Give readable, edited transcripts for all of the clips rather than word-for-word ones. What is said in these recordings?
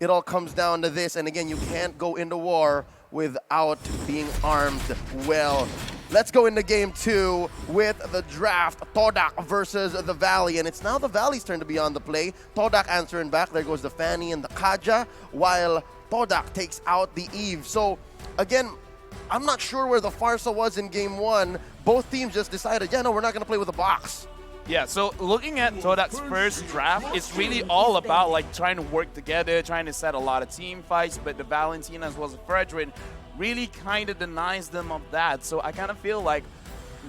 it all comes down to this. And again, you can't go into war without being armed well. Let's go into game 2 with the draft. Todak versus the Valley. And it's now the Valley's turn to be on the play. Todak answering back. There goes the Fanny and the Kaja, while Todak takes out the Eve. So again, I'm not sure where the Farsa was in game 1. Both teams just decided, yeah, no, we're not going to play with a box. Yeah, so looking at Todak's first draft, it's really all about like trying to work together, trying to set a lot of team fights, but the Valentina as well as the Fredrin really kind of denies them of that. So I kind of feel like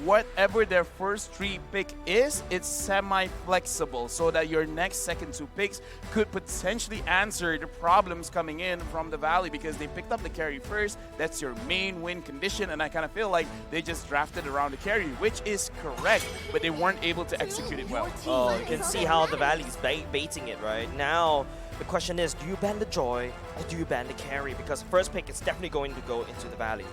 whatever their first 3 pick is, it's semi-flexible so that your next second 2 picks could potentially answer the problems coming in from the Valley because they picked up the carry first. That's your main win condition, and I kind of feel like they just drafted around the carry, which is correct, but they weren't able to execute it well. Oh, you can see how the Valley's baiting it right now. The question is, do you ban the Joy or do you ban the carry? Because first pick is definitely going to go into the Valley.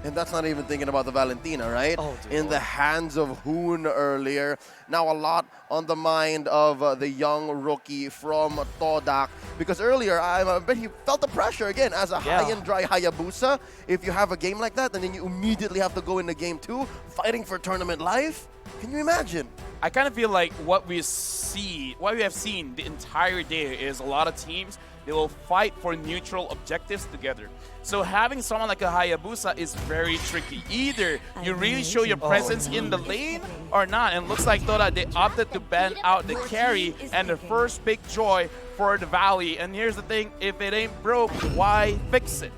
And that's not even thinking about the Valentina, right? Oh, in the hands of Hoon earlier. Now a lot on the mind of the young rookie from Todak. Because earlier, I bet he felt the pressure again as a high and dry Hayabusa. If you have a game like that, and then you immediately have to go into game 2, fighting for tournament life. Can you imagine? I kind of feel like what we have seen the entire day is a lot of teams, they will fight for neutral objectives together. So having someone like a Hayabusa is very tricky. Either you really show your presence in the lane or not. And it looks like Toda, they opted to ban out the carry and the first pick Joy for the Valley. And here's the thing, if it ain't broke, why fix it?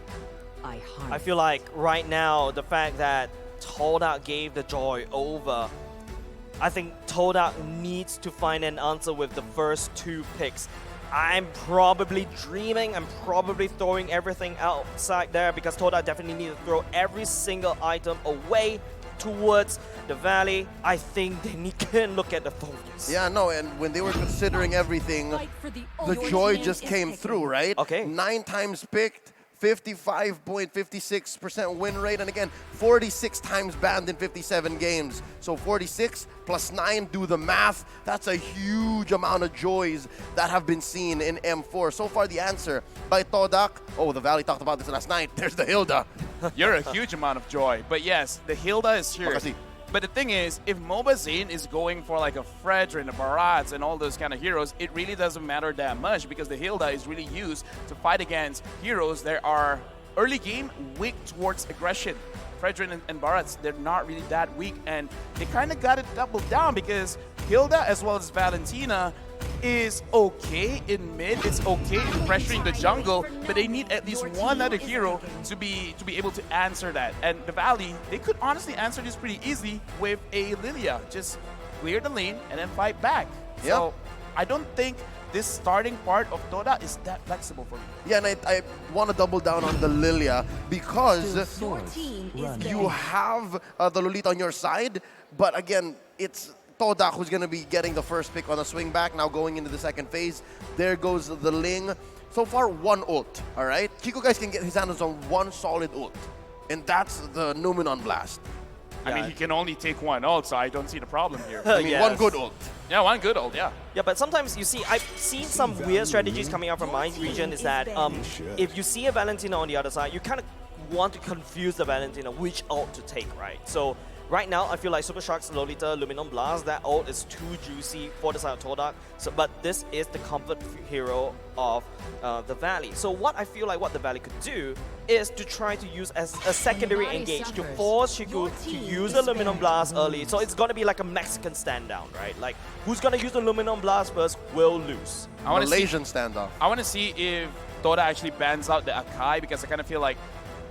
I feel like right now, the fact that Toda gave the Joy over, I think Todak needs to find an answer with the first 2 picks. I'm probably dreaming, I'm probably throwing everything outside there because Todak definitely needs to throw every single item away towards the Valley. I think they can look at the focus. Yeah, no, and when they were considering everything, the Joy just came through, right? Okay. 9 times picked. 55.56% win rate, and again, 46 times banned in 57 games. So 46 plus 9, do the math. That's a huge amount of joys that have been seen in M4. So far, the answer by Todak. Oh, the Valley talked about this last night. There's the Hilda. You're a huge amount of joy. But yes, the Hilda is here. Makasi. But the thing is, if MOBA Zane is going for like a Fredrin, a Barats, and all those kind of heroes, it really doesn't matter that much because the Hilda is really used to fight against heroes that are early game weak towards aggression. Fredrin and Barats, they're not really that weak, and they kind of got it doubled down because Hilda as well as Valentina is okay in mid, it's okay in pressuring the jungle, but they need at least one other hero to be able to answer that. And the Valley, they could honestly answer this pretty easy with a Lilia. Just clear the lane and then fight back. So I don't think this starting part of Toda is that flexible for me. Yeah, and I want to double down on the Lilia because you have the Lolita on your side, but again, it's Todak who's going to be getting the first pick on a swing back, now going into the second phase. There goes the Ling. So far, 1 ult, all right? Chico guys can get his hands on 1 solid ult, and that's the Numenon Blast. I mean, he can only take 1 ult, so I don't see the problem here. I mean, 1 good ult. Yeah, 1 good ult, yeah. Yeah, but sometimes you see, I've seen some weird strategies coming out from my region is that if you see a Valentina on the other side, you kind of want to confuse the Valentina which ult to take, right? So right now, I feel like Super Shark's Lolita Luminon Blast, that ult is too juicy for the side of Todak. So, but this is the comfort hero of the Valley. So what I feel like what the Valley could do is to try to use as a secondary engage to force Shiku to use the Luminon Blast early. So it's going to be like a Mexican stand down, right? Like, who's going to use the Luminon Blast first will lose. Malaysian standoff. I want to see if Toda actually bans out the Akai because I kind of feel like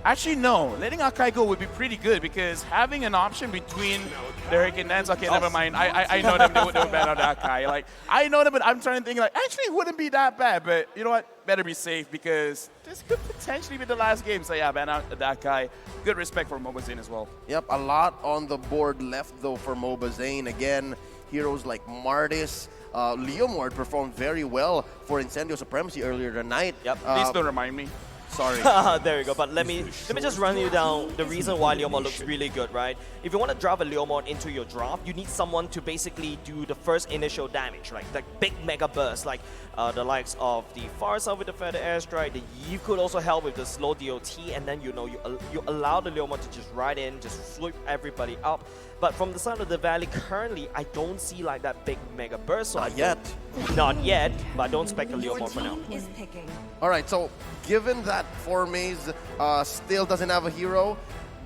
actually, no. Letting Akai go would be pretty good because having an option between the Hurricane Dance, okay, never mind. I know them, they would ban out the Akai. Like, I know them, but I'm trying to think, like, actually, it wouldn't be that bad. But you know what? Better be safe because this could potentially be the last game. So yeah, ban out the Akai. Good respect for MOBA Zane as well. Yep, a lot on the board left, though, for MOBA Zane. Again, heroes like Martis. Leomord performed very well for Incendio Supremacy earlier tonight. Yep. Please don't remind me. Sorry. There you go. But let me just run you down the reason why Leomord looks really good, right? If you want to draft a Leomord into your draft, you need someone to basically do the first initial damage, right? Like big mega burst, like the likes of the Farsa with the Feather Airstrike. The Yi could also help with the slow DOT, and then you allow the Leomord to just ride in, just sweep everybody up. But from the side of the Valley, currently, I don't see like that big mega burst. So Not yet. Not yet, but I don't expect a Leomord for now. All right, so given that Formaze still doesn't have a hero,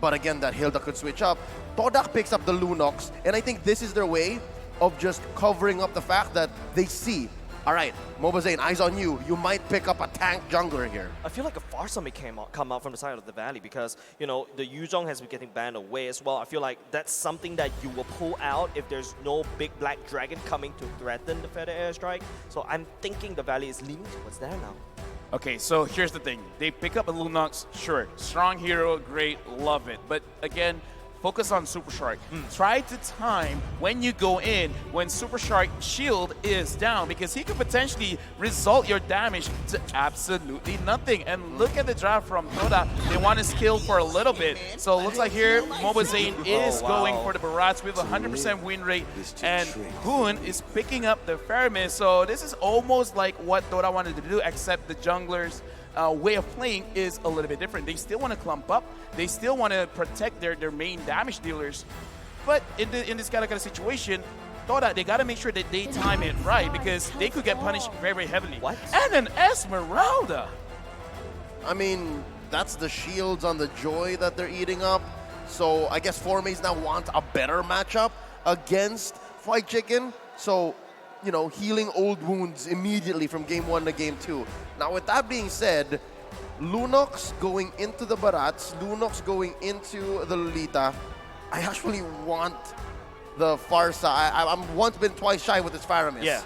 but again, that Hilda could switch up, Todak picks up the Lunox, and I think this is their way of just covering up the fact that they see, all right, Mobazane, eyes on you. You might pick up a tank jungler here. I feel like a Farsa may come out from the side of the Valley because, you know, the Yuzhong has been getting banned away as well. I feel like that's something that you will pull out if there's no big black dragon coming to threaten the Feather Airstrike. So I'm thinking the Valley is leaning towards there now. Okay, so here's the thing. They pick up a Lunox, sure. Strong hero, great, love it. But again, focus on Super Shark. Try to time when you go in when Super Shark shield is down because he could potentially result your damage to absolutely nothing. And look at the draft from Toda. They want to skill for a little bit. So it looks like here Mobazane is going for the Barats with a 100% win rate, and Hoon is picking up the Fermis. So this is almost like what Toda wanted to do, except the junglers way of playing is a little bit different. They still want to clump up. They still want to protect their main damage dealers. But in this kind of situation, Toda, they got to make sure that they time it right because they could get punished very, very heavily. What? And an Esmeralda. I mean, that's the shields on the Joy that they're eating up. So I guess Formaze now wants a better matchup against Fight Chicken. So, you know, healing old wounds immediately from game 1 to game 2. Now, with that being said, Lunox going into the Barats, Lunox going into the Lolita. I actually want the Farsa. I'm once been twice shy with this Faramis. Yeah.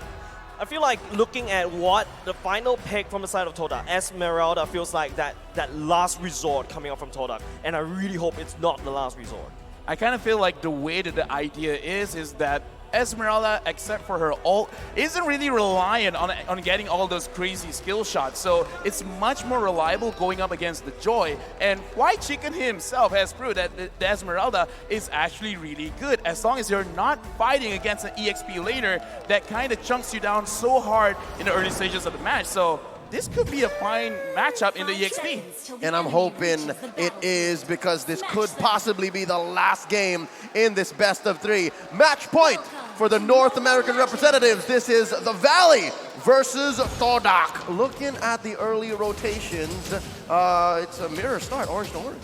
I feel like looking at what the final pick from the side of Toda, Esmeralda feels like that last resort coming out from Toda. And I really hope it's not the last resort. I kind of feel like the way that the idea is that Esmeralda, except for her ult, isn't really reliant on getting all those crazy skill shots. So it's much more reliable going up against the Joy. And White Chicken himself has proved that the Esmeralda is actually really good. As long as you're not fighting against an EXP laner that kind of chunks you down so hard in the early stages of the match. So this could be a fine matchup in the EXP. And I'm hoping it is because this could possibly be the last game in this best of 3. Match point for the North American representatives. This is the Valley versus Todak. Looking at the early rotations, it's a mirror start, orange to orange.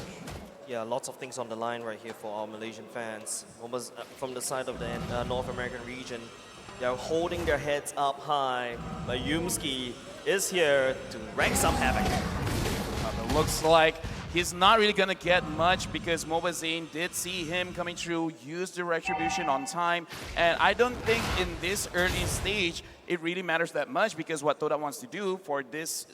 Yeah, lots of things on the line right here for our Malaysian fans. Almost from the side of the North American region, they're holding their heads up high, but Yumski is here to wreak some havoc. It looks like he's not really going to get much because Mobazane did see him coming through, use the retribution on time, and I don't think in this early stage it really matters that much because what Toda wants to do for this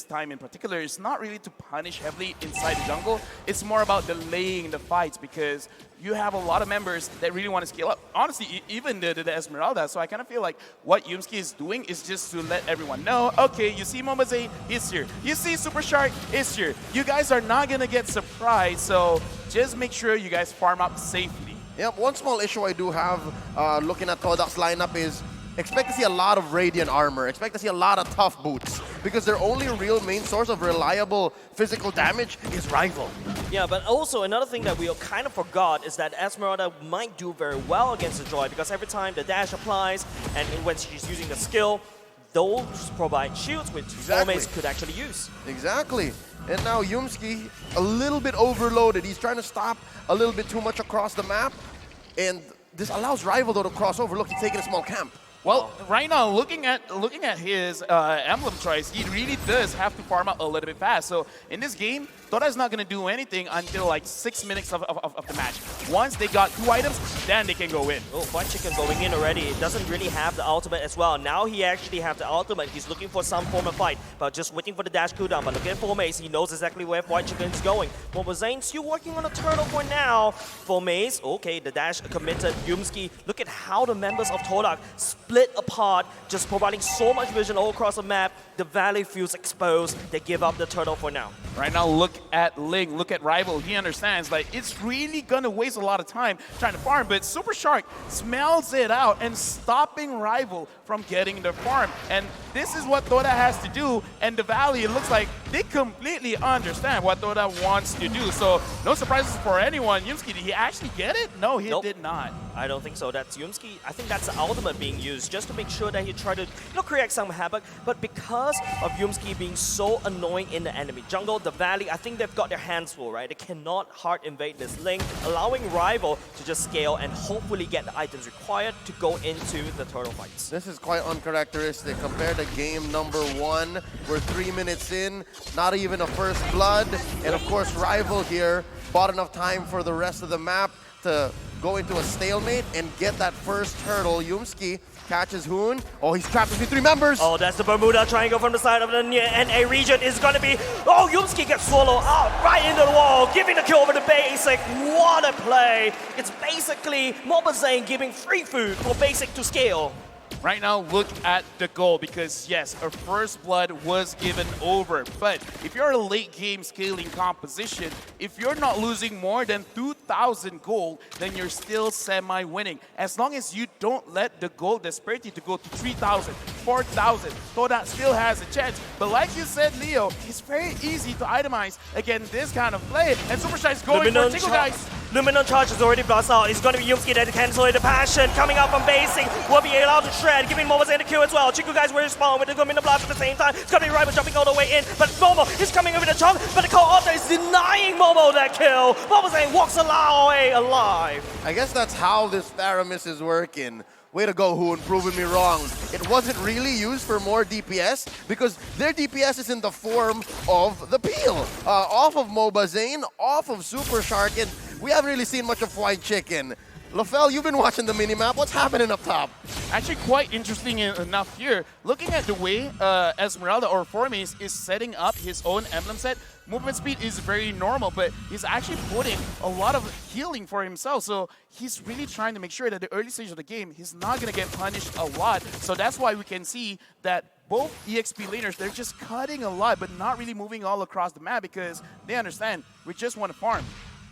time in particular is not really to punish heavily inside the jungle. It's more about delaying the fights because you have a lot of members that really want to scale up. Honestly, even the Esmeralda. So I kind of feel like what Yumski is doing is just to let everyone know, okay, you see Mobazane, he's here. You see Super Shark, he's here. You guys are not going to get surprised, so just make sure you guys farm up safely. Yep, one small issue I do have looking at Todak's lineup is expect to see a lot of Radiant armor, expect to see a lot of tough boots, because their only real main source of reliable physical damage is Rival. Yeah, but also another thing that we kind of forgot is that Esmeralda might do very well against the Joy because every time the dash applies and when she's using the skill, those provide shields which Formaze could actually use. Exactly. And now Yumski, a little bit overloaded. He's trying to stop a little bit too much across the map, and this allows Rival though to cross over. Look, he's taking a small camp. Well, right now, looking at his emblem choice, he really does have to farm out a little bit fast. So in this game, Toda is not going to do anything until like 6 minutes of the match. Once they got 2 items, then they can go in. Oh, White Chicken going in already. It doesn't really have the ultimate as well. Now he actually have the ultimate. He's looking for some form of fight, but just waiting for the dash cooldown. But look at Formaze. He knows exactly where White Chicken is going. Mobile Zane still working on a turtle for now. Formaze, okay, the dash committed. Yumski, look at how the members of Todak split apart, just providing so much vision all across the map. The valley feels exposed. They give up the turtle for now. Right now, look at Ling, look at Rival. He understands, like, it's really gonna waste a lot of time trying to farm, but Super Shark smells it out and stopping Rival from getting the farm. And this is what Toda has to do, and the Valley, it looks like they completely understand what Toda wants to do. So no surprises for anyone. Yumski, did he actually get it? No, he did not. I don't think so. That's Yumski. I think that's the ultimate being used just to make sure that he tried to create some havoc. But because of Yumski being so annoying in the enemy jungle, the Valley, I think they've got their hands full, right? They cannot hard invade this lane, allowing Rival to just scale and hopefully get the items required to go into the turtle fights. This is quite uncharacteristic compared to game number 1. We're 3 minutes in, not even a first blood. And of course, Rival here bought enough time for the rest of the map to go into a stalemate and get that first turtle. Yumski catches Hoon. Oh, he's trapped between 3 members. Oh, that's the Bermuda triangle from the side of the NA region is going to be... Oh, Yumski gets swallowed out right into the wall, giving the kill over the Basic. What a play. It's basically Mobile Zane giving free food for Basic to scale. Right now, look at the goal, because yes, a first blood was given over. But if you're a late game scaling composition, if you're not losing more than 2,000 gold, then you're still semi-winning. As long as you don't let the gold disparity to go to 3,000, 4,000, Toda still has a chance. But like you said, Leo, it's very easy to itemize against this kind of play. And Superstar is going for Chico, guys. Luminant charge is already blast out. It's going to be Yumski that cancel the passion. Coming out from Basic will be allowed to shred, giving Momo Zane the kill as well. Chico guys will respawn with the Luminant blast at the same time. It's going to be Rival jumping all the way in, but Momo is coming over the chunk, but the co-author is denying Momo that kill. Momo Zane walks away alive. I guess that's how this Theramis is working. Way to go, Hoon, proving me wrong. It wasn't really used for more DPS because their DPS is in the form of the peel. Off of MOBA Zane, off of Super Shark, and we haven't really seen much of White Chicken. Lafell, you've been watching the minimap. What's happening up top? Actually, quite interesting enough here. Looking at the way Esmeralda or Formaze is setting up his own emblem set, movement speed is very normal, but he's actually putting a lot of healing for himself. So he's really trying to make sure that the early stage of the game, he's not going to get punished a lot. So that's why we can see that both EXP laners, they're just cutting a lot, but not really moving all across the map because they understand we just want to farm.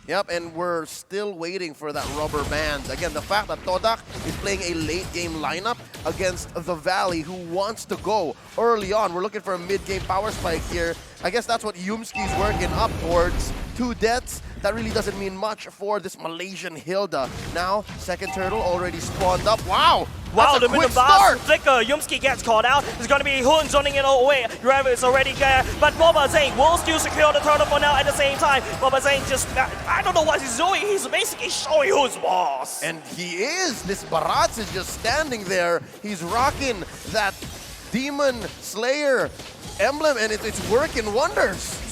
Yep, and we're still waiting for that rubber band. Again, the fact that Todak is playing a late game lineup against the Valley, who wants to go early on. We're looking for a mid-game power spike here. I guess that's what Yumski's working up towards. 2 deaths, that really doesn't mean much for this Malaysian Hilda. Now, second turtle already spawned up. Wow! Wow, the quick middle blast start! flicker. Yumski gets caught out. It's going to be Hoon zoning it all away. Rival is already there, but Mobile Zane will still secure the turtle for now at the same time. Mobile Zane just, I don't know what he's doing. He's basically showing who's boss. And he is. This Barats is just standing there. He's rocking that Demon Slayer emblem, and it's working wonders.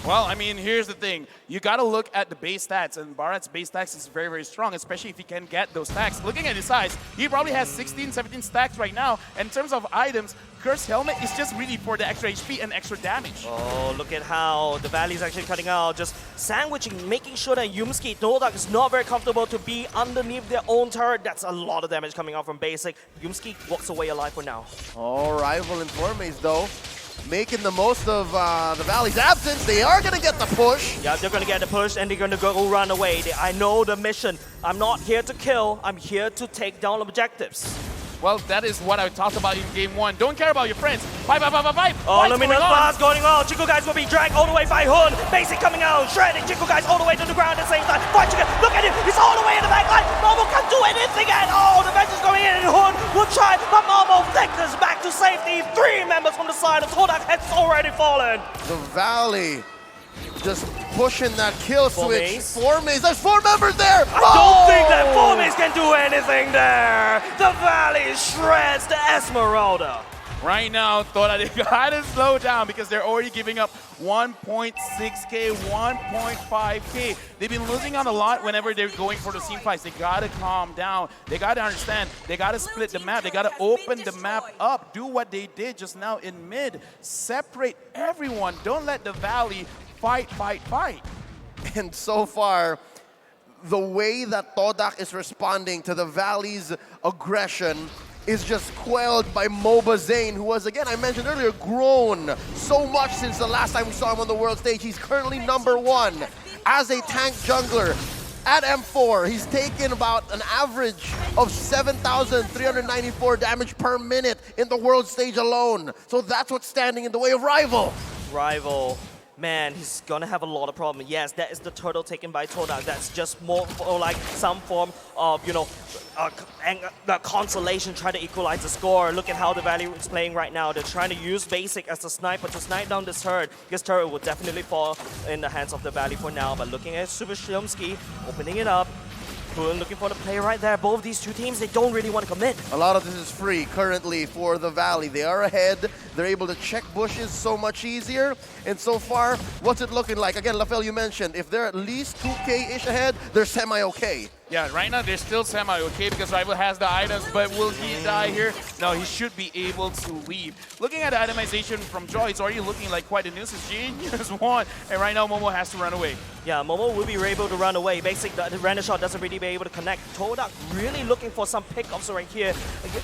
Well, I mean, here's the thing. You got to look at the base stats, and Bharat's base stats is very, very strong, especially if he can get those stacks. Looking at his size, he probably has 16, 17 stacks right now. And in terms of items, Cursed Helmet is just really for the extra HP and extra damage. Oh, look at how the Valley is actually cutting out, just sandwiching, making sure that Yumski, Todak is not very comfortable to be underneath their own turret. That's a lot of damage coming out from Basic. Yumski walks away alive for now. Oh, Rival and Formaze, though, making the most of the Valley's absence. They are going to get the push. Yeah, they're going to get the push and they're going to go run away. I know the mission. I'm not here to kill. I'm here to take down objectives. Well, that is what I talked about in game 1. Don't care about your friends. Fight. Oh, Luminous blast going on. Chico guys will be dragged all the way by Hoon. Basic coming out, shredding Chico guys all the way to the ground at the same time. White Chicken, look at him. He's all the way in the back line. Momo can't do anything at all. The bench is going in and Hoon will try, but Momo flickers back to safety. 3 members from the side of Todak has already fallen. The Valley just pushing that kill switch. Formaze. Formaze, there's 4 members there! I don't think that Formaze can do anything there. The Valley shreds the Esmeralda. Right now, Tora, they gotta slow down because they're already giving up 1.6k, 1.5k. They've been losing on a lot whenever they're going for the team fights. They gotta calm down. They gotta understand. They gotta split the map. They gotta open the map up. Do what they did just now in mid. Separate everyone. Don't let the Valley fight. And so far, the way that Todak is responding to the Valley's aggression is just quelled by MOBA Zayn, who was, again, I mentioned earlier, grown so much since the last time we saw him on the world stage. He's currently #1 as a tank jungler. At M4, he's taken about an average of 7,394 damage per minute in the world stage alone. So that's what's standing in the way of Rival. Rival, man, he's gonna have a lot of problems. Yes, that is the turtle taken by Todak. That's just more for like some form of, you know, consolation, try to equalize the score. Look at how the Valley is playing right now. They're trying to use Basic as a sniper to snipe down this turret. This turret will definitely fall in the hands of the Valley for now. But looking at Super Shilmsky, opening it up, looking for the play right there. Both these two teams, they don't really want to commit. A lot of this is free currently for the Valley. They are ahead. They're able to check bushes so much easier. And so far, what's it looking like? Again, Lafel, you mentioned, if they're at least 2K-ish ahead, they're semi-okay. Yeah, right now they're still semi-okay because Rival has the items, but will he die here? No, he should be able to leave. Looking at the itemization from Joy, it's already looking like quite a nuisance. Genius one, and right now Momo has to run away. Yeah, Momo will be able to run away. Basic, the random shot doesn't really be able to connect. Todak really looking for some pickups right here,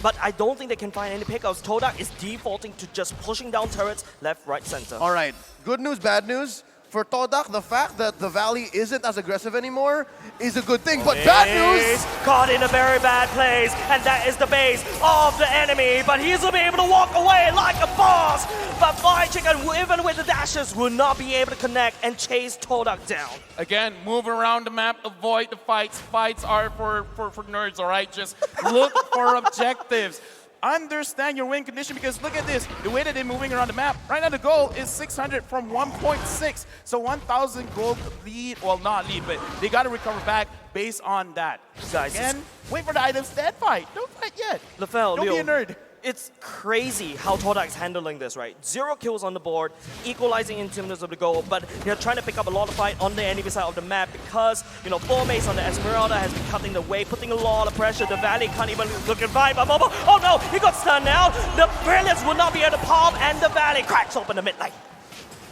but I don't think they can find any pickups. Todak is defaulting to just pushing down turrets left, right, center. All right, good news, bad news. For Todak, the fact that the Valley isn't as aggressive anymore is a good thing, but bad news! Caught in a very bad place, and that is the base of the enemy, but he's will be able to walk away like a boss, but Flying Chicken, even with the dashes, will not be able to connect and chase Todak down. Again, move around the map, avoid the fights. Fights are for nerds, all right? Just look for objectives. Understand your win condition because look at this, the way that they're moving around the map. Right now the goal is 600 from 1.6, so 1,000 gold lead, well not lead, but they got to recover back based on that. Guys, again, wait for the items, then fight. Don't fight yet. Lafel, don't be a nerd. It's crazy how Todak's handling this, right? 0 kills on the board, equalizing in terms of the goal, but they're trying to pick up a lot of fight on the enemy side of the map because, you know, 4 mace on the Esmeralda has been cutting the way, putting a lot of pressure. The Valley can't even look and fight, but Momo, oh no, he got stunned now. The Brilliance will not be able to palm, and the Valley cracks open the mid lane.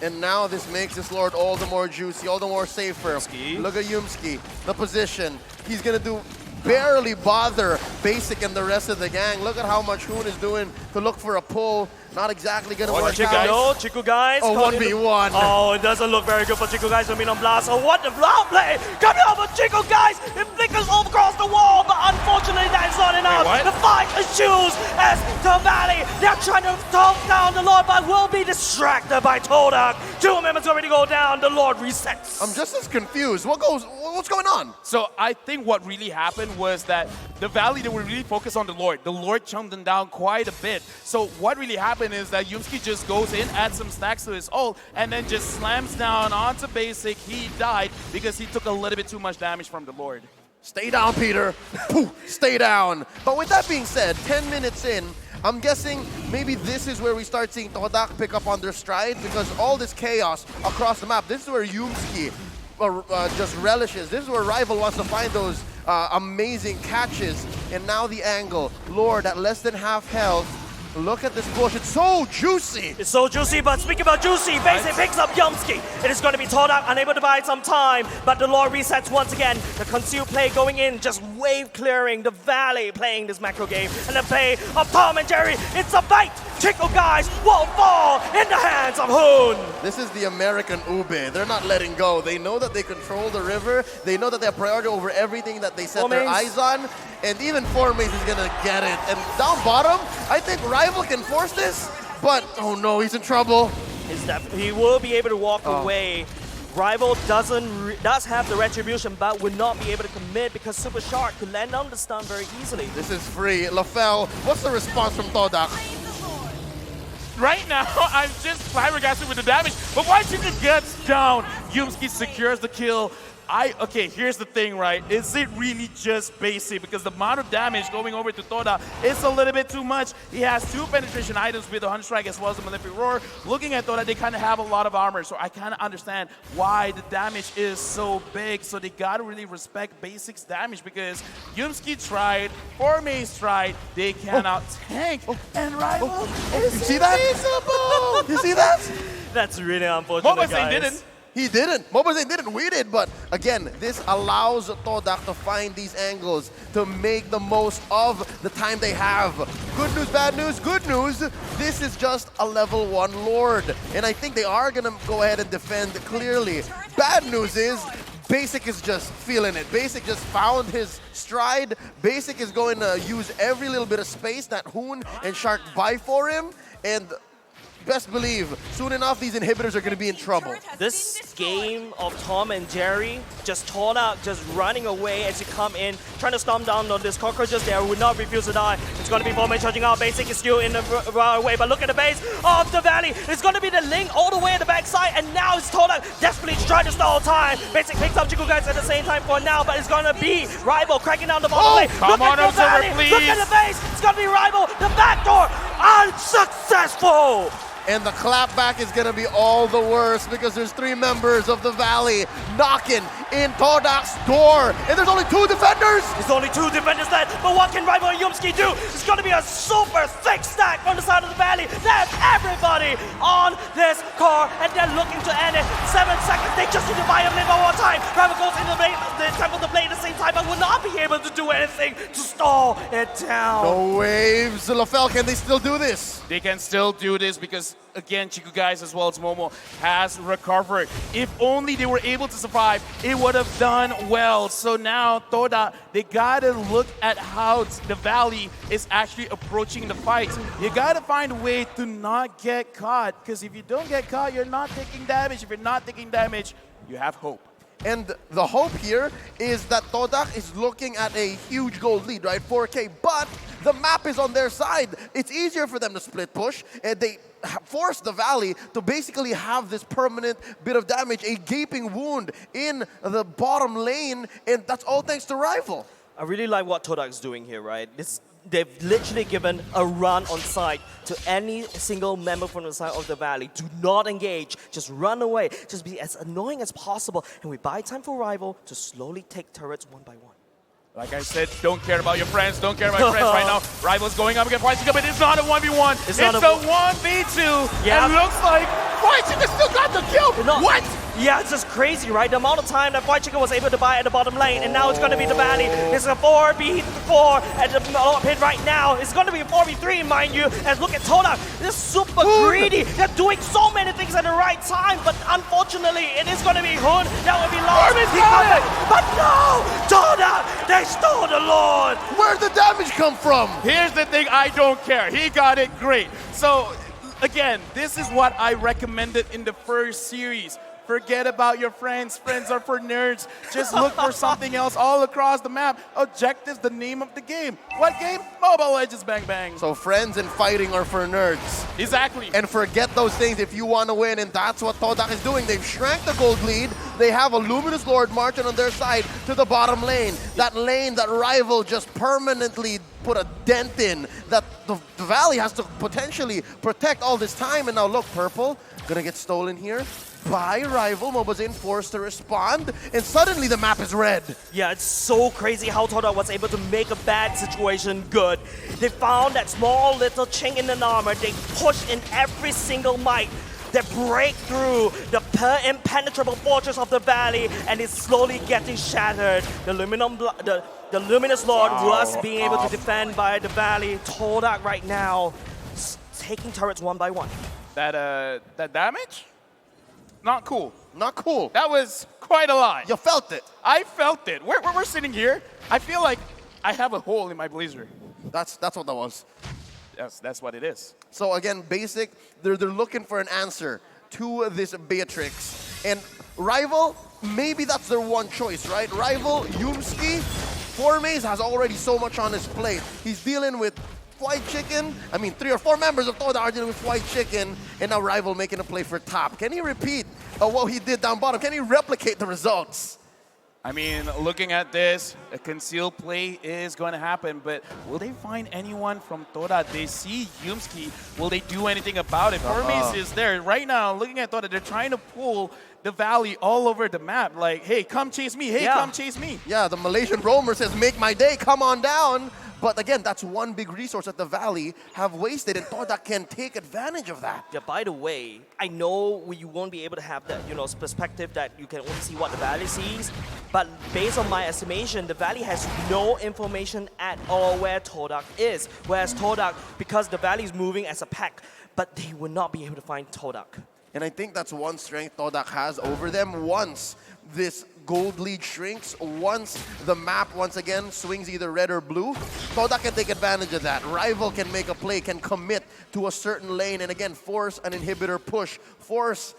And now this makes this Lord all the more juicy, all the more safer. Look at Yumski, the position. He's gonna do barely bother Basic and the rest of the gang. Look at how much Hoon is doing to look for a pull. Not exactly gonna work out. No, Chico guys. Oh, 1v1. Oh, it doesn't look very good for Chico guys to be on blast. Oh, what the blow play! Coming over Chico guys! It flickers all across the wall, but unfortunately that is not enough. The fight ensues as the Valley, they're trying to talk down the Lord, but will be distracted by Todak. 2 members already go down, the Lord resets. I'm just as confused. What's going on? So I think what really happened was that the Valley, they were really focused on the Lord. The Lord chunked them down quite a bit. So what really happened is that Yumski just goes in, adds some stacks to his ult, and then just slams down onto Basic. He died because he took a little bit too much damage from the Lord. Stay down, Peter. Stay down. But with that being said, 10 minutes in, I'm guessing maybe this is where we start seeing Todak pick up on their stride because all this chaos across the map, this is where Yumski just relishes. This is where Rival wants to find those amazing catches. And now the angle. Lord at less than half health. Look at this bush. It's so juicy. It's so juicy, but speaking about juicy, Basic picks up Yumski. It is going to be Todak, unable to buy some time, but the Lord resets once again. The concealed play going in, just wave clearing. The Valley playing this macro game. And the play of Tom and Jerry. It's a fight. Chico guys will fall in the hands of Hoon. This is the American Ube. They're not letting go. They know that they control the river. They know that they have priority over everything that they set their eyes on. And even 4 mace is gonna get it. And down bottom, I think Rival can force this, but oh no, he's in trouble. He will be able to walk away. Rival does have the retribution, but will not be able to commit because Super Shark could land on the stun very easily. This is free. Lafel, what's the response from Todak? Right now, I'm just flabbergasted with the damage, but why should the guts down? Yumski secures the kill. Okay, here's the thing, right? Is it really just basic? Because the amount of damage going over to Toda is a little bit too much. He has 2 penetration items with the Hunt Strike as well as the Malefic Roar. Looking at Toda, they kind of have a lot of armor, so I kind of understand why the damage is so big. So they gotta really respect basics damage because Yumski tried, Formaze tried, they cannot tank, and Rival is You see that? invisible! You see that? That's really unfortunate, Mobazane guys. didn't. He didn't. Mobazane didn't. We did. But again, this allows Todak to find these angles to make the most of the time they have. Good news, bad news, good news. This is just a level 1 Lord. And I think they are going to go ahead and defend clearly. Bad news is Basic is just feeling it. Basic just found his stride. Basic is going to use every little bit of space that Hoon and Shark buy for him. And best believe, soon enough, these inhibitors are going to be in trouble. This game of Tom and Jerry, just Toda just running away as you come in, trying to stomp down on this cockroaches there, would not refuse to die. It's going to be Formaze charging out. Basic is still in the right way, but look at the base of the Valley. It's going to be the Link all the way at the backside, and now it's Toda desperately trying to stall time. Basic picks up Chiku guys at the same time for now, but it's going to be Rival cracking down the bottom lane. Come Look on, at the Valley. Observer, please. Look at the base. It's going to be Rival. The backdoor unsuccessful. And the clapback is going to be all the worse because there's 3 members of the Valley knocking in Todak's door. And there's only 2 defenders. There's only 2 defenders left, but what can Rival and Yumski do? It's going to be a super thick stack on the side of the Valley. There's everybody on this car, and they're looking to end it. 7 seconds, they just need to buy a blade one more time. Rival goes into the temple to blade at the same time, but will not be able to do anything to stall it down. No waves. LaFell, can they still do this? They can still do this because, again, Chiku guys as well as Momo has recovered. If only they were able to survive, it would have done well. So now, Toda, they gotta look at how the Valley is actually approaching the fights. You gotta find a way to not get caught, because if you don't get caught, you're not taking damage. If you're not taking damage, you have hope. And the hope here is that Todak is looking at a huge gold lead, right? 4K, but the map is on their side. It's easier for them to split push, and they force the Valley to basically have this permanent bit of damage, a gaping wound in the bottom lane, and that's all thanks to Rival. I really like what Todak's doing here, right? They've literally given a run on site to any single member from the side of the Valley. Do not engage, just run away, just be as annoying as possible, and we buy time for Rival to slowly take turrets one by one. Like I said, don't care about your friends, don't care about your friends right now. Rival's going up against White Chica, but it's not a 1v1. It's a 1v2. Yeah. And looks like White Chica still got the kill. What? Yeah, it's just crazy, right? The amount of time that White Chicken was able to buy at the bottom lane, and now it's going to be the Valley. It's a 4v4 at the pit right now. It's going to be a 4v3, mind you. And look at Toda. They're super greedy. They're doing so many things at the right time, but unfortunately, it is going to be Hoon that will be lost. But no! Toda! They stole the Lord! Where'd the damage come from? Here's the thing, I don't care. He got it great. So, again, this is what I recommended in the first series. Forget about your friends. Friends are for nerds. Just look for something else all across the map. Objectives, the name of the game. What game? Mobile Legends Bang Bang. So friends and fighting are for nerds. Exactly. And forget those things if you want to win, and that's what Todak is doing. They've shrank the gold lead. They have a Luminous Lord marching on their side to the bottom lane. That lane that Rival just permanently put a dent in, that the Valley has to potentially protect all this time. And now look, Purple gonna get stolen here by Rival. Mobazane forced to respond, and suddenly the map is red. Yeah, it's so crazy how Toda was able to make a bad situation good. They found that small little chink in the armor. They pushed in every single might. They break through the impenetrable fortress of the Valley, and it's slowly getting shattered. The Luminous Lord was being able to defend by the Valley. Todak right now taking turrets one by one. That damage? Not cool. Not cool. That was quite a lot. You felt it. I felt it. We're sitting here. I feel like I have a hole in my blazer. That's what that was. Yes, that's what it is. So again, Basic, they're looking for an answer to this Beatrix. And Rival, maybe that's their one choice, right? Rival, Yumski, Formaze has already so much on his plate. He's dealing with White Chicken. I mean, 3 or 4 members of Toda are dealing with White Chicken, and now Rival making a play for top. Can he repeat what he did down bottom? Can he replicate the results? I mean, looking at this, a concealed play is going to happen, but will they find anyone from Toda? They see Yumski. Will they do anything about it? Formace is there. Right now, looking at Toda, they're trying to pull the Valley all over the map. Like, hey, come chase me. Hey, come chase me. Yeah, the Malaysian roamer says, make my day, come on down. But again, that's one big resource that the Valley have wasted, and Toda can take advantage of that. Yeah, by the way, I know you won't be able to have that, perspective that you can only see what the Valley sees, but based on my estimation, the Valley has no information at all where Todak is. Whereas Todak, because the Valley is moving as a pack, but they will not be able to find Todak. And I think that's one strength Todak has over them. Once this gold lead shrinks, once the map once again swings either red or blue, Todak can take advantage of that. Rival can make a play, can commit to a certain lane, and again, force an inhibitor push, force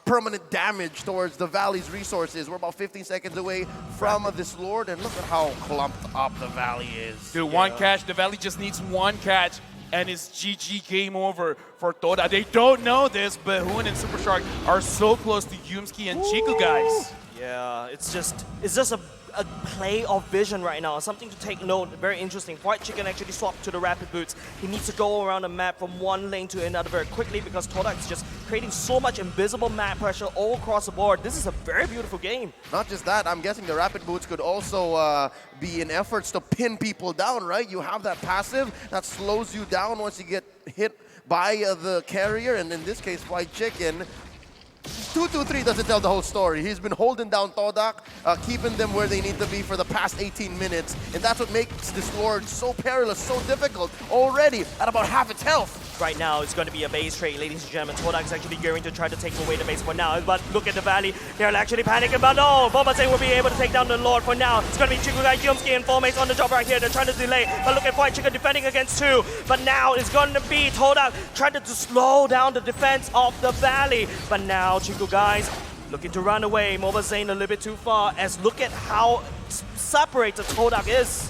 permanent damage towards the Valley's resources. We're about 15 seconds away from this Lord, and look at how clumped up the Valley is. Dude, one catch. The Valley just needs one catch, and it's GG game over for Toda. They don't know this, but Hoon and Super Shark are so close to Yumski and Chiku, guys. Yeah, it's just a play of vision right now. Something to take note, very interesting. White Chicken actually swapped to the Rapid Boots. He needs to go around the map from one lane to another very quickly because Todak is just creating so much invisible map pressure all across the board. This is a very beautiful game. Not just that, I'm guessing the Rapid Boots could also be in efforts to pin people down, right? You have that passive that slows you down once you get hit by the carrier, and in this case, White Chicken. 2-2-3 doesn't tell the whole story. He's been holding down Todak, keeping them where they need to be for the past 18 minutes. And that's what makes this Lord so perilous, so difficult, already at about half its health. Right now, it's going to be a base trade, ladies and gentlemen. Todak is actually going to try to take away the base for now. But look at the Valley. They're actually panicking, but no! Bombazine will be able to take down the Lord for now. It's going to be Chikugai, Yumski, and Formace on the job right here. They're trying to delay, but look at White Chicken defending against two. But now it's going to be Todak trying to slow down the defense of the Valley. But now Chikugai looking to run away. Mobazane a little bit too far, as look at how separated Todak is.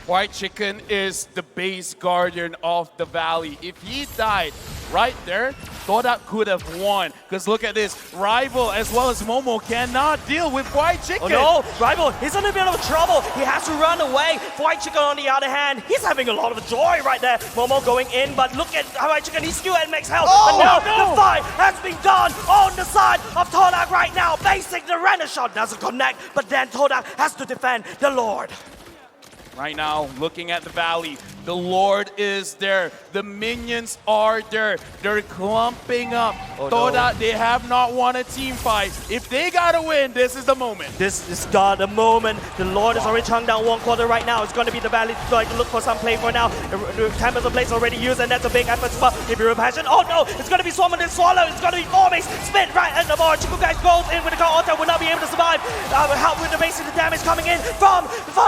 White Chicken is the base guardian of the Valley. If he died right there, Todak could have won. Because look at this, Rival as well as Momo cannot deal with White Chicken. Oh no, Rival, he's in a bit of trouble. He has to run away. White Chicken on the other hand, he's having a lot of joy right there. Momo going in, but look at White Chicken, he's still at max health. But now the fight has been done on the side of Todak right now. Basic, the Renner shot doesn't connect, but then Todak has to defend the Lord. Right now, looking at the Valley, the Lord is there. The minions are there. They're clumping up. Toda, they have not won a team fight. If they gotta win, this is the moment. This is the moment. The Lord is already chunk down one quarter right now. It's going to be the Valley trying to look for some play for now. The Tempest of Place already used, and that's a big effort spot. If you're passion, oh no, it's going to be Swarm and then Swallow. It's going to be Formace. Spin right in the board. Chikugai goes in with the counter. Will not be able to survive. Help with the base of the damage coming in from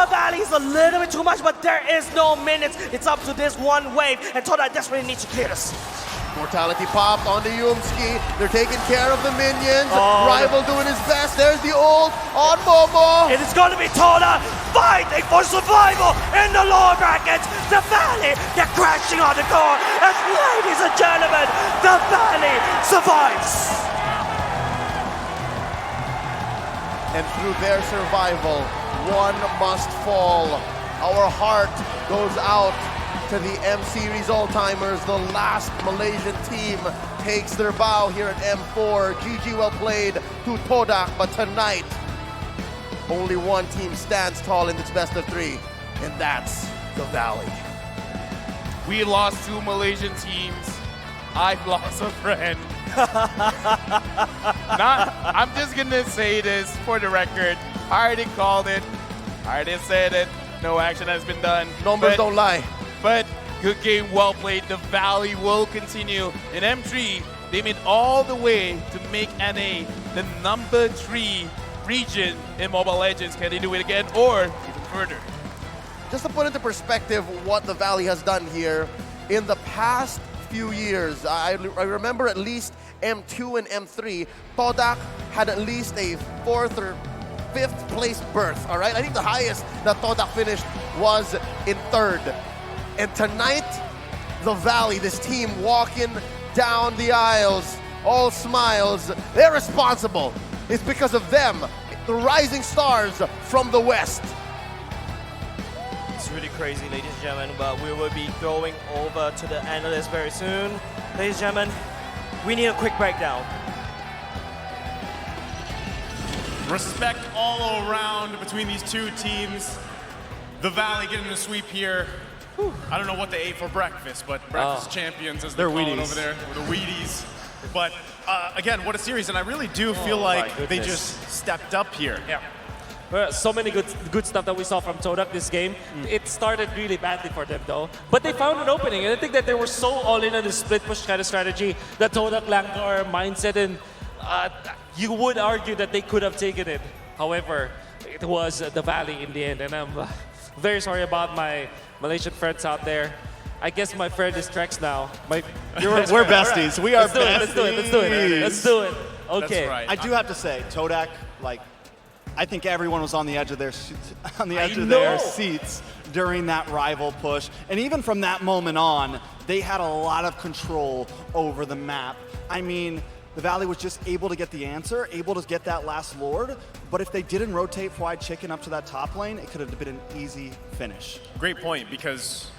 Valley. It's a little bit too much, but there is no minutes. It's up to this one wave, and Toda desperately needs to clear this. Mortality popped onto Yumski. They're taking care of the minions. Rival doing his best. There's the ult on Momo. It is going to be Toda fighting for survival in the lower brackets. The Valley, they're crashing on the core. As ladies and gentlemen, the Valley survives. And through their survival, one must fall. Our heart goes out to the M Series all-timers. The last Malaysian team takes their bow here at M4. GG well played to Todak, but tonight, only one team stands tall in this best of three, and that's the Valley. We lost two Malaysian teams. I've lost a friend. I'm just gonna say this for the record. I already called it. I already said it. No action has been done. Numbers don't lie. But good game, well played. The Valley will continue. In M3, they made all the way to make NA the number 3 region in Mobile Legends. Can they do it again or even further? Just to put into perspective what the Valley has done here, in the past few years, I remember at least M2 and M3, Todak had at least a 4th or 5th place berth, all right? I think the highest that Todak finished was in 3rd. And tonight, the Valley, this team walking down the aisles, all smiles, they're responsible. It's because of them. the rising stars from the West. It's really crazy, ladies and gentlemen, but we will be going over to the analyst very soon. Ladies and gentlemen, we need a quick breakdown. Respect all around between these two teams. The Valley getting a sweep here. Whew. I don't know what they ate for breakfast, but breakfast champions, as they're call it over there, with the Wheaties. But again, what a series, and I really do feel like they just stepped up here. Yeah. So many good stuff that we saw from Todak this game. It started really badly for them though, but they found an opening, and I think that they were so all in on the split push kind of strategy, the Todak Langar mindset, and you would argue that they could have taken it. However, it was the Valley in the end, and I'm very sorry about my Malaysian friends out there. I guess my friend is Trex now. We're besties. We are besties. Let's do it. Okay. That's right. I do have to say, Todak, like, I think everyone was on the edge of their their seats during that rival push, and even from that moment on, they had a lot of control over the map. I mean, the Valley was just able to get the answer, able to get that last Lord, but if they didn't rotate Fried Chicken up to that top lane, it could have been an easy finish. Great point, because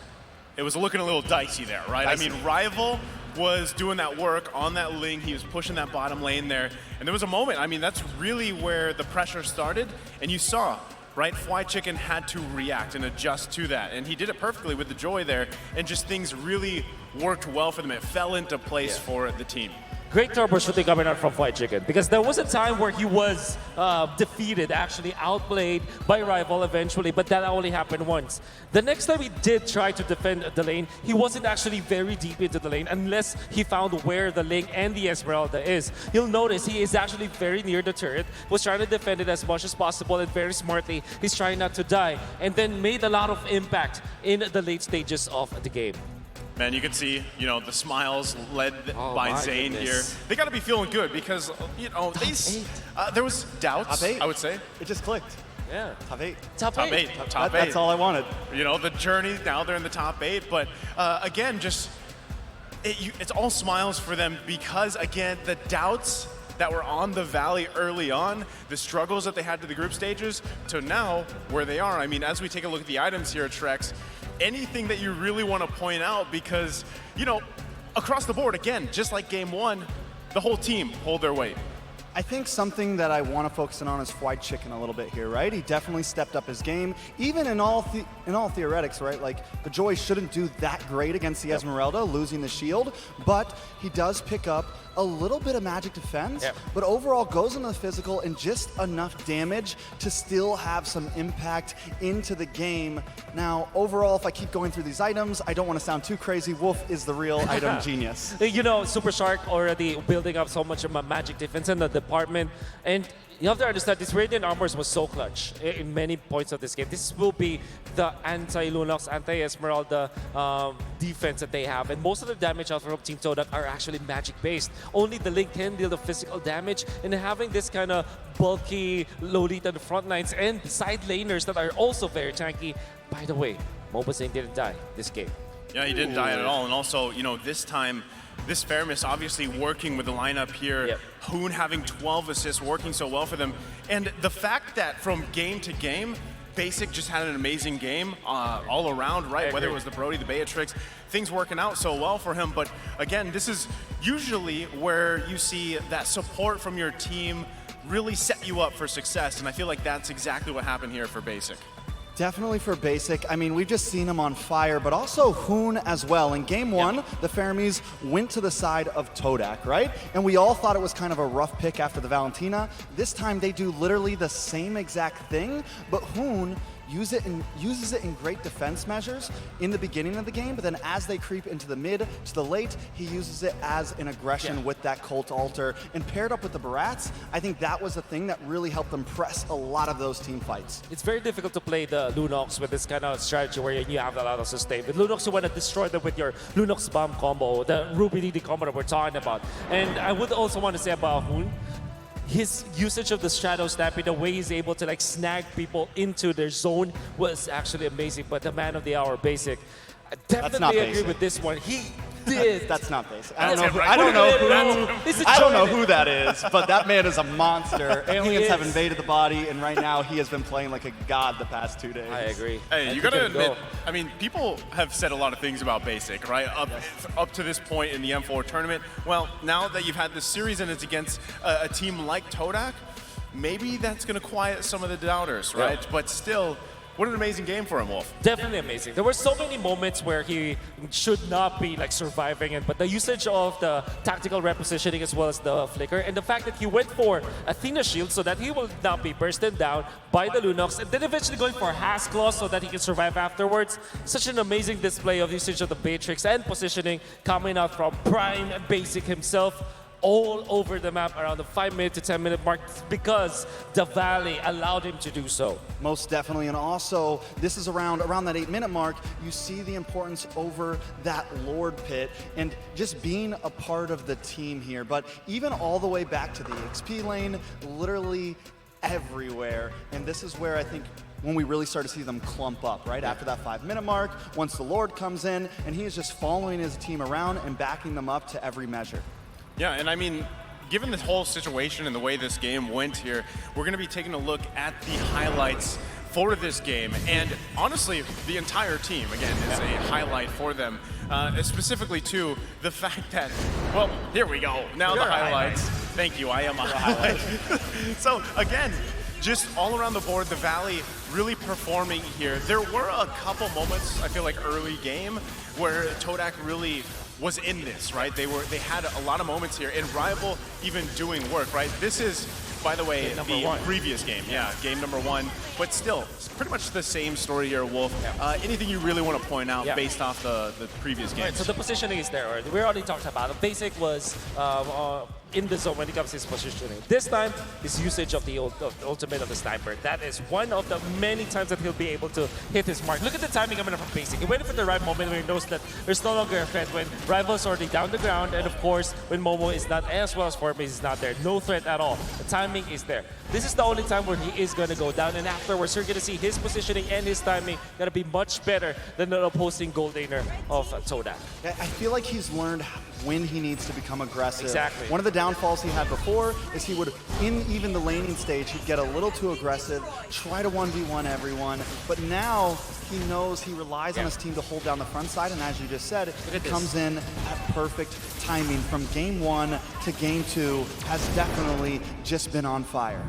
it was looking a little dicey there, right? I mean, Rival was doing that work on that Ling. He was pushing that bottom lane there. And there was a moment, I mean, that's really where the pressure started. And you saw, right, Fried Chicken had to react and adjust to that. And he did it perfectly with the Joy there. And just things really worked well for them. It fell into place for the team. Great troubleshooting coming out from Fried Chicken, because there was a time where he was defeated, actually outplayed by Rival eventually, but that only happened once. The next time he did try to defend the lane, he wasn't actually very deep into the lane unless he found where the Ling and the Esmeralda is. You'll notice he is actually very near the turret, was trying to defend it as much as possible, and very smartly, he's trying not to die, and then made a lot of impact in the late stages of the game. Man, you can see, you know, the smiles led by Zane here. They got to be feeling good because, you know, there was doubts, I would say. It just clicked. Yeah. Top 8. Top eight. That's all I wanted. You know, the journey, now they're in the top 8. But again, just, it's all smiles for them because, again, the doubts that were on the Valley early on, the struggles that they had to the group stages, to now where they are. I mean, as we take a look at the items here at Trex, anything that you really want to point out, because, you know, across the board, again, just like game 1, the whole team hold their weight. I think something that I want to focus in on is Fried Chicken a little bit here, right? He definitely stepped up his game. Even in all theoretics, right? Like, the Joy shouldn't do that great against the Esmeralda, losing the shield, but he does pick up a little bit of magic defense, but overall goes into the physical and just enough damage to still have some impact into the game. Now, overall, if I keep going through these items, I don't want to sound too crazy. Wolf is the real item genius. You know, Super Shark already building up so much of a magic defense in the department, and you have to understand this Radiant Armors was so clutch in many points of this game. This will be the anti-Lunox, anti-Esmeralda defense that they have, and most of the damage out from Team Todak are actually magic-based. Only the Link can deal the physical damage, and having this kind of bulky Lolita in the front lines and side laners that are also very tanky. By the way, Mobazane didn't die this game. Yeah, he didn't die at all, and also, you know, this time, this Fairness obviously working with the lineup here, Hoon having 12 assists, working so well for them. And the fact that from game to game, Basic just had an amazing game all around, right? Whether it was the Brody, the Beatrix, things working out so well for him. But again, this is usually where you see that support from your team really set you up for success. And I feel like that's exactly what happened here for Basic. Definitely for Basic. I mean, we've just seen him on fire, but also Hoon as well. In game 1, the Fermis went to the side of Todak, right? And we all thought it was kind of a rough pick after the Valentina. This time they do literally the same exact thing, but Hoon uses it in great defense measures in the beginning of the game, but then as they creep into the mid to the late, he uses it as an aggression with that Cult Altar. And paired up with the Barats, I think that was the thing that really helped them press a lot of those team fights. It's very difficult to play the Lunox with this kind of strategy where you have a lot of sustain. With Lunox, you want to destroy them with your Lunox bomb combo, the Ruby DD combo that we're talking about. And I would also want to say about Hoon, his usage of the Shadow Stampede, the way he's able to like snag people into their zone was actually amazing. But the man of the hour, Basic, I definitely agree with this one. did. That's not basic. That's him, right? I don't know who. It's a I don't know joke. who that is, but that man is a monster. Aliens have is. invaded the body, and right now he has been playing like a god the past 2 days. I agree. Hey, I you think gotta it'll admit, go. I mean, people have said a lot of things about Basic, right? Up to this point in the M4 tournament. Well, now that you've had this series and it's against a team like Todak, maybe that's gonna quiet some of the doubters, right? Yeah. But still, what an amazing game for him, Wolf. Definitely amazing. There were so many moments where he should not be like surviving it, but the usage of the tactical repositioning as well as the flicker, and the fact that he went for Athena shield so that he will not be bursted down by the Lunox, and then eventually going for Has Claw so that he can survive afterwards. Such an amazing display of usage of the Matrix and positioning coming out from Prime and Basic himself. All over the map around the 5 minute to 10 minute mark because the Valley allowed him to do so. Most definitely, and also this is around that 8 minute mark. You see the importance over that Lord pit and just being a part of the team here. But even all the way back to the XP lane, literally everywhere. And this is where I think when we really start to see them clump up, right? After that 5 minute mark, once the Lord comes in, and he is just following his team around and backing them up to every measure. Yeah, and I mean, given this whole situation and the way this game went here, we're going to be taking a look at the highlights for this game. And honestly, the entire team, again, is a highlight for them. Specifically, too, the fact that, well, here we go. Now the highlights. Thank you, I am a highlight. So, again, just all around the board, the Valley really performing here. There were a couple moments, I feel like, early game where Todak really was in this, right? They had a lot of moments here, and Rival even doing work, right? This is, by the way, the previous game. Yeah, game number 1. But still, it's pretty much the same story here, Wolf. Anything you really want to point out based off the previous games? Right, so the positioning is there. We already talked about it. Basic was in the zone when it comes to his positioning. This time, his usage of the ultimate of the sniper. That is one of the many times that he'll be able to hit his mark. Look at the timing coming up from Basic. He waited for the right moment when he knows that there's no longer a threat when Rival's already down the ground, and of course, when Momo is not, as well as Forbase is not there. No threat at all. The timing is there. This is the only time where he is going to go down, and afterwards, you're going to see his positioning and his timing going to be much better than the opposing gold laner of Todak. I feel like he's learned when he needs to become aggressive. Exactly. One of the downfalls he had before is he would, in even the laning stage, he'd get a little too aggressive, try to 1v1 everyone, but now he knows he relies on his team to hold down the front side, and as you just said, it comes in at perfect timing. From game 1 to game 2 has definitely just been on fire.